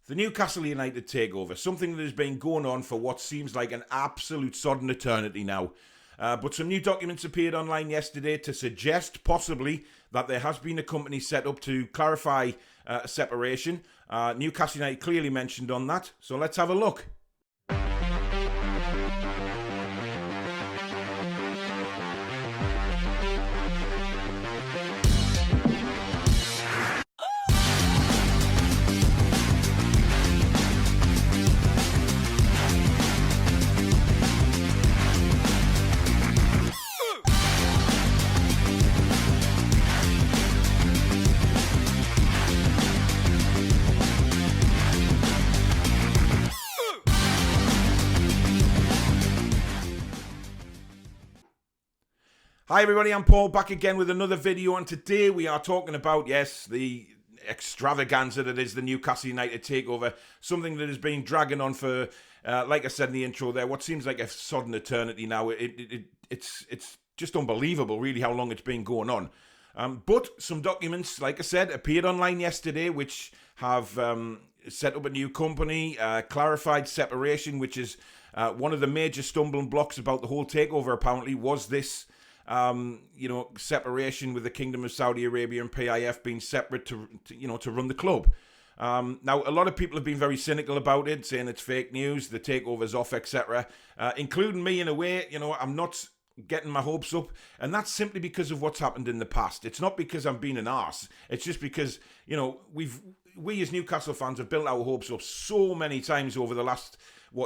The Newcastle United takeover, something that has been going on for what seems like an absolute sodden eternity now. But some new documents appeared online yesterday to suggest possibly that there has been a company set up to clarify separation. Newcastle United clearly mentioned on that, so let's have a look. Hi everybody, I'm Paul, back again with another video, and today we are talking about, yes, the extravaganza that is the Newcastle United takeover, something that has been dragging on for, like I said in the intro there, what seems like a sodden eternity now. It's just unbelievable really how long it's been going on. But some documents, like I said, appeared online yesterday which have set up a new company, clarified separation, which is one of the major stumbling blocks about the whole takeover apparently was this separation with the Kingdom of Saudi Arabia and PIF being separate to run the club. Now, a lot of people have been very cynical about it, saying it's fake news, the takeover's off, etc., including me in a way. I'm not getting my hopes up, and that's simply because of what's happened in the past. It's not because I'm being an arse. It's just because, we as Newcastle fans have built our hopes up so many times over the last,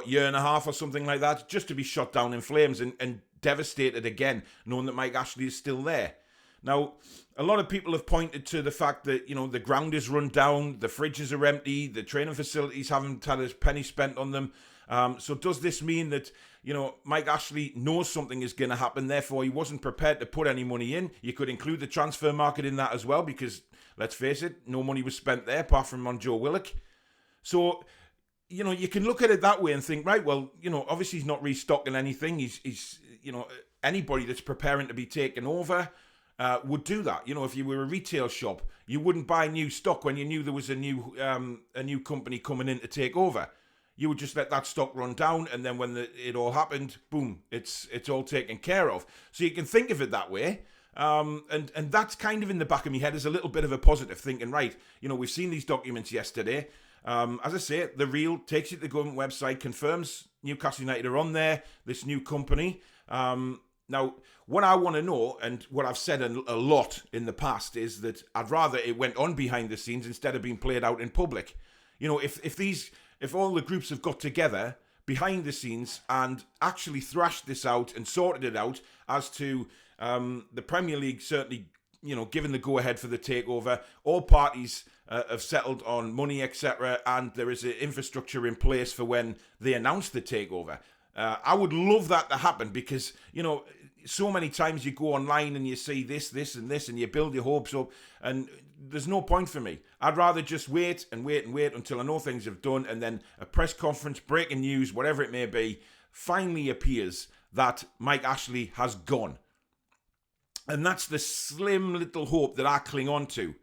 year and a half or something like that, just to be shot down in flames and devastated again, knowing that Mike Ashley is still there. Now, a lot of people have pointed to the fact that, the ground is run down, the fridges are empty, the training facilities haven't had a penny spent on them. So does this mean that, Mike Ashley knows something is going to happen, therefore he wasn't prepared to put any money in? You could include the transfer market in that as well, because, let's face it, no money was spent there apart from on Joe Willock. So, you can look at it that way and think, right, well, obviously he's not restocking anything. He's anybody that's preparing to be taken over would do that. If you were a retail shop, you wouldn't buy new stock when you knew there was a new company coming in to take over. You would just let that stock run down, and then when it all happened, boom, it's all taken care of. So you can think of it that way. And that's kind of in the back of my head as a little bit of a positive, thinking, right, we've seen these documents yesterday. As I say, the Real takes you to the government website, confirms Newcastle United are on there, this new company. Now, what I want to know, and what I've said a lot in the past, is that I'd rather it went on behind the scenes instead of being played out in public. If all the groups have got together behind the scenes and actually thrashed this out and sorted it out as to the Premier League certainly, given the go-ahead for the takeover, all parties have settled on money, etc., and there is an infrastructure in place for when they announce the takeover. I would love that to happen because, so many times you go online and you see this, and this, and you build your hopes up, and there's no point for me. I'd rather just wait until I know things have done, and then a press conference, breaking news, whatever it may be, finally appears that Mike Ashley has gone. And that's the slim little hope that I cling on to.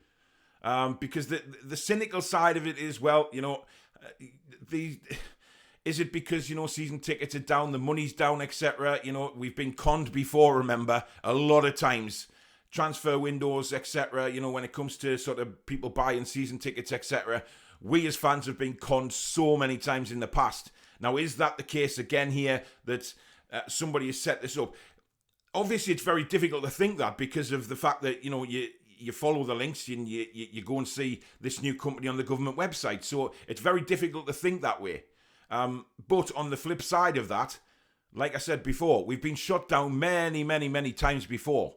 Because the cynical side of it is, well, is it because, season tickets are down, the money's down, etc.? We've been conned before, remember, a lot of times. Transfer windows, etc., when it comes to sort of people buying season tickets, etc. We as fans have been conned so many times in the past. Now, is that the case again here, that somebody has set this up? Obviously, it's very difficult to think that because of the fact that, you follow the links and you go and see this new company on the government website. So it's very difficult to think that way. But on the flip side of that, like I said before, we've been shot down many, many, many times before.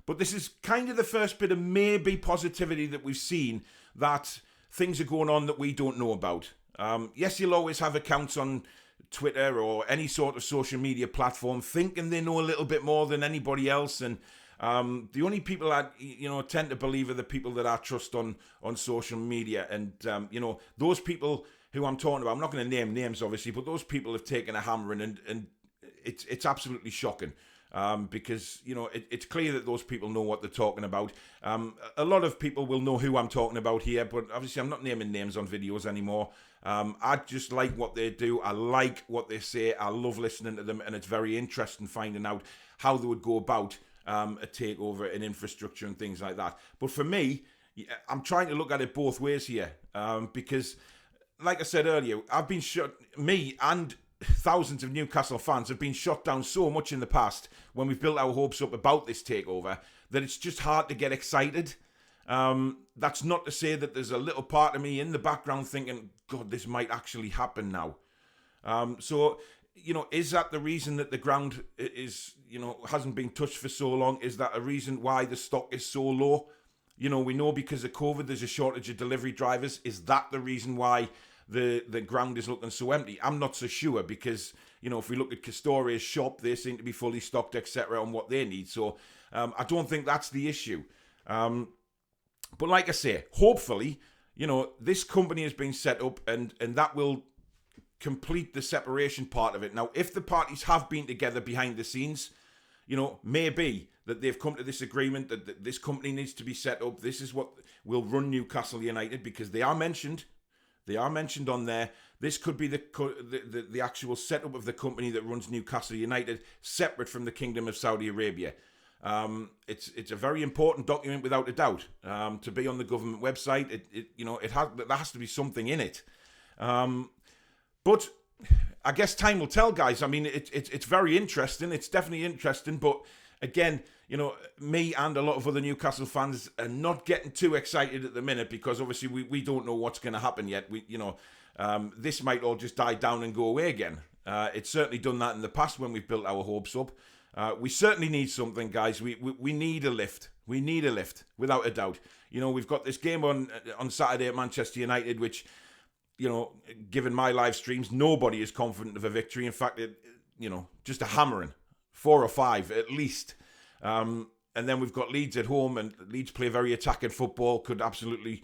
But this is kind of the first bit of maybe positivity that we've seen, that things are going on that we don't know about. Yes, you'll always have accounts on Twitter or any sort of social media platform thinking they know a little bit more than anybody else, and the only people I tend to believe are the people that I trust on social media. And those people who I'm talking about, I'm not going to name names obviously, but those people have taken a hammering, and it's absolutely shocking. because, you know, it's clear that those people know what they're talking about. A lot of people will know who I'm talking about here, but obviously I'm not naming names on videos anymore. I just like what they do. I like what they say. I love listening to them, and it's very interesting finding out how they would go about a takeover in infrastructure and things like that. But for me, I'm trying to look at it both ways here, because, like I said earlier, I've been shut, me and thousands of Newcastle fans have been shot down so much in the past when we've built our hopes up about this takeover that it's just hard to get excited. That's not to say that there's a little part of me in the background thinking, God, this might actually happen now. So, you know, is that the reason that the ground is, you know, hasn't been touched for so long? Is that a reason why the stock is so low? You know, we know because of COVID there's a shortage of delivery drivers. Is that the reason why the ground is looking so empty? I'm not so sure, because, you know, if we look at Castoria's shop, they seem to be fully stocked, etc., on what they need. So I don't think that's the issue. But like I say, hopefully, you know, this company has been set up and that will complete the separation part of it. Now, if the parties have been together behind the scenes, you know, maybe that they've come to this agreement that this company needs to be set up. This is what will run Newcastle United, because they are mentioned. They are mentioned on there. This could be the actual setup of the company that runs Newcastle United, separate from the Kingdom of Saudi Arabia. It's a very important document, without a doubt, to be on the government website. There has to be something in it. But I guess time will tell, guys. I mean, it's very interesting. It's definitely interesting. But again, you know, me and a lot of other Newcastle fans are not getting too excited at the minute, because obviously we don't know what's going to happen yet. This might all just die down and go away again. It's certainly done that in the past when we've built our hopes up. We certainly need something, guys. We need a lift. We need a lift, without a doubt. You know, we've got this game on Saturday at Manchester United, which, you know, given my live streams, nobody is confident of a victory. In fact, just a hammering, 4 or 5 at least. And then we've got Leeds at home, and Leeds play very attacking football, could absolutely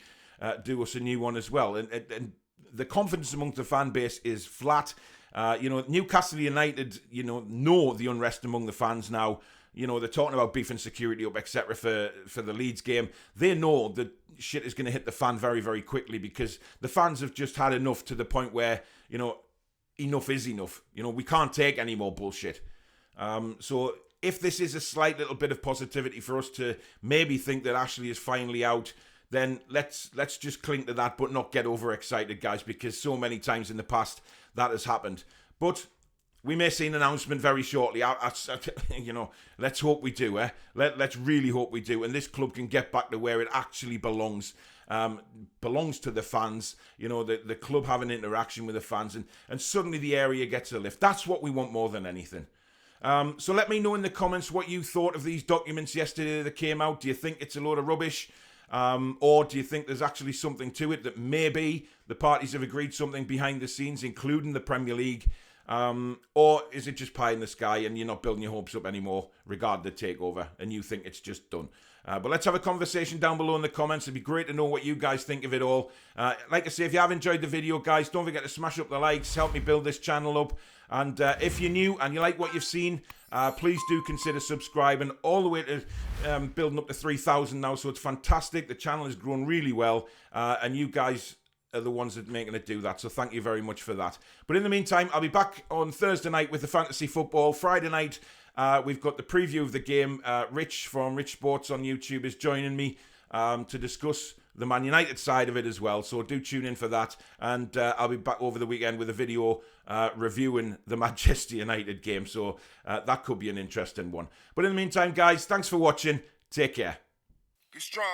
do us a new one as well. And the confidence amongst the fan base is flat. Newcastle United, know the unrest among the fans now. You know, they're talking about beefing security up, etc. for the Leeds game. They know that shit is going to hit the fan very, very quickly, because the fans have just had enough, to the point where, you know, enough is enough. You know, we can't take any more bullshit. So if this is a slight little bit of positivity for us to maybe think that Ashley is finally out, then let's just cling to that, but not get overexcited, guys, because so many times in the past that has happened. But we may see an announcement very shortly. Let's hope we do. Let's really hope we do, and this club can get back to where it actually belongs. Belongs to the fans. You know, the club having interaction with the fans, and suddenly the area gets a lift. That's what we want more than anything. So let me know in the comments what you thought of these documents yesterday that came out. Do you think it's a load of rubbish? Or do you think there's actually something to it, that maybe the parties have agreed something behind the scenes, including the Premier League? Or is it just pie in the sky and you're not building your hopes up anymore regarding the takeover, and you think it's just done? But let's have a conversation down below in the comments. It'd be great to know what you guys think of it all. Like I say, if you have enjoyed the video, guys, don't forget to smash up the likes, help me build this channel up. And if you're new and you like what you've seen, please do consider subscribing, all the way to building up to 3,000 now. So it's fantastic. The channel has grown really well, and you guys are the ones that are making it do that. So thank you very much for that. But in the meantime, I'll be back on Thursday night with the fantasy football. Friday night, we've got the preview of the game. Rich from Rich Sports on YouTube is joining me to discuss the Man United side of it as well. So do tune in for that. And I'll be back over the weekend with a video reviewing the Manchester United game. So that could be an interesting one. But in the meantime, guys, thanks for watching. Take care. Get strong.